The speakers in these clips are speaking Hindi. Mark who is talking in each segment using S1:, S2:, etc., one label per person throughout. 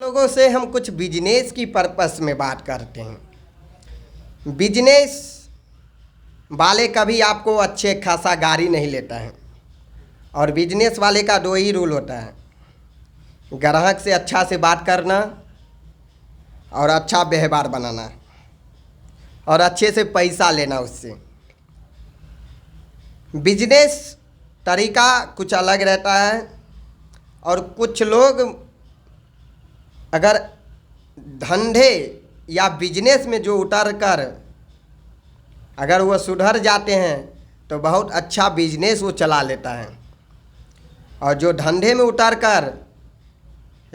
S1: लोगों से हम कुछ बिजनेस की पर्पस में बात करते हैं। बिजनेस वाले कभी आपको अच्छे खासा गाड़ी नहीं लेता है और बिजनेस वाले का दो ही रूल होता है, ग्राहक से अच्छा से बात करना और अच्छा व्यवहार बनाना और अच्छे से पैसा लेना उससे। बिजनेस तरीका कुछ अलग रहता है और कुछ लोग अगर धंधे या बिजनेस में जो उतर कर अगर वो सुधर जाते हैं तो बहुत अच्छा बिजनेस वो चला लेता है, और जो धंधे में उतर कर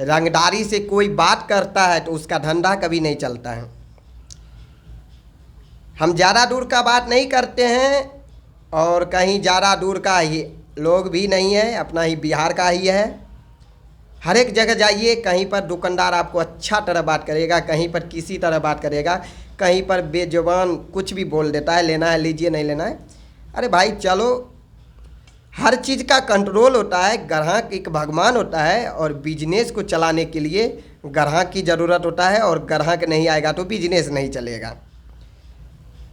S1: रंगदारी से कोई बात करता है तो उसका धंधा कभी नहीं चलता है। हम ज़्यादा दूर का बात नहीं करते हैं और कहीं ज़्यादा दूर का ही लोग भी नहीं है, अपना ही बिहार का ही है। हर एक जगह जाइए, कहीं पर दुकानदार आपको अच्छा तरह बात करेगा, कहीं पर किसी तरह बात करेगा, कहीं पर बेजुबान कुछ भी बोल देता है, लेना है लीजिए, नहीं लेना है। अरे भाई चलो, हर चीज़ का कंट्रोल होता है। ग्राहक एक भगवान होता है और बिजनेस को चलाने के लिए ग्राहक की ज़रूरत होता है, और ग्राहक नहीं आएगा तो बिजनेस नहीं चलेगा।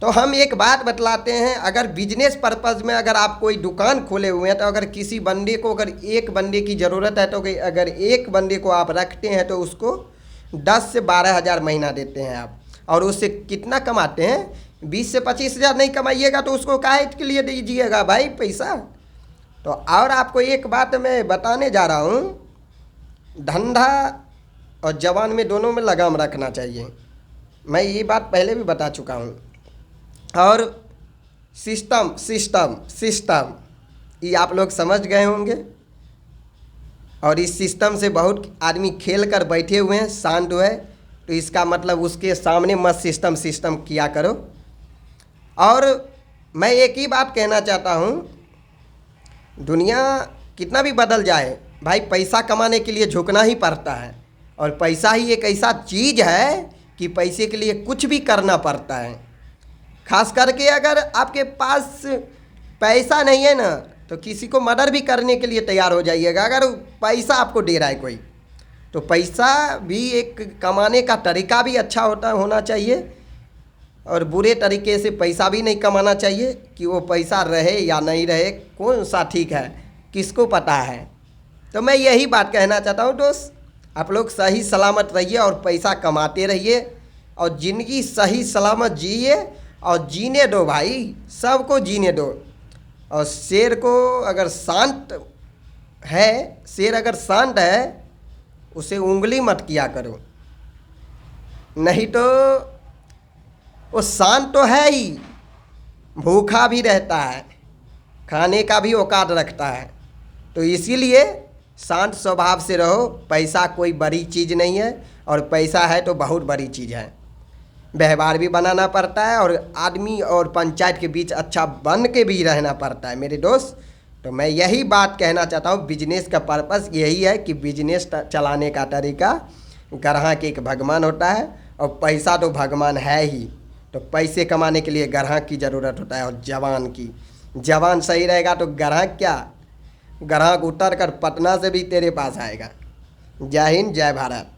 S1: तो हम एक बात बतलाते हैं, अगर बिजनेस पर्पज़ में अगर आप कोई दुकान खोले हुए हैं तो अगर किसी बंदे को अगर एक बंदे की ज़रूरत है तो अगर एक बंदे को आप रखते हैं तो उसको 10 से 12 हज़ार महीना देते हैं आप, और उससे कितना कमाते हैं? 20 से 25 हज़ार नहीं कमाइएगा तो उसको काहे के लिए दीजिएगा भाई पैसा। तो और आपको एक बात मैं बताने जा रहा हूँ, धंधा और जवान में दोनों में लगाम रखना चाहिए। मैं ये बात पहले भी बता चुका हूँ। और सिस्टम सिस्टम सिस्टम ये आप लोग समझ गए होंगे, और इस सिस्टम से बहुत आदमी खेल कर बैठे हुए हैं, शांत हुए, तो इसका मतलब उसके सामने मत सिस्टम सिस्टम किया करो। और मैं एक ही बात कहना चाहता हूँ, दुनिया कितना भी बदल जाए भाई, पैसा कमाने के लिए झुकना ही पड़ता है, और पैसा ही एक ऐसा चीज़ है कि पैसे के लिए कुछ भी करना पड़ता है। खास करके अगर आपके पास पैसा नहीं है ना तो किसी को मर्डर भी करने के लिए तैयार हो जाइएगा अगर पैसा आपको दे रहा है कोई। तो पैसा भी एक कमाने का तरीका भी अच्छा होना चाहिए, और बुरे तरीके से पैसा भी नहीं कमाना चाहिए कि वो पैसा रहे या नहीं रहे, कौन सा ठीक है किसको पता है। तो मैं यही बात कहना चाहता हूँ दोस्त, आप लोग सही सलामत रहिए और पैसा कमाते रहिए और ज़िंदगी सही सलामत जिए, और जीने दो भाई, सबको जीने दो। और शेर को अगर शांत है, शेर अगर शांत है उसे उंगली मत किया करो, नहीं तो वो शांत तो है ही, भूखा भी रहता है, खाने का भी औकात रखता है। तो इसीलिए शांत स्वभाव से रहो। पैसा कोई बड़ी चीज़ नहीं है, और पैसा है तो बहुत बड़ी चीज़ है। व्यवहार भी बनाना पड़ता है और आदमी और पंचायत के बीच अच्छा बन के भी रहना पड़ता है मेरे दोस्त। तो मैं यही बात कहना चाहता हूँ, बिजनेस का पर्पस यही है कि बिजनेस चलाने का तरीका, ग्राहक एक भगवान होता है और पैसा तो भगवान है ही। तो पैसे कमाने के लिए ग्राहक की ज़रूरत होता है और जवान की। जवान सही रहेगा तो ग्राहक क्या, ग्राहक उतर कर पटना से भी तेरे पास आएगा। जय हिंद, जय भारत।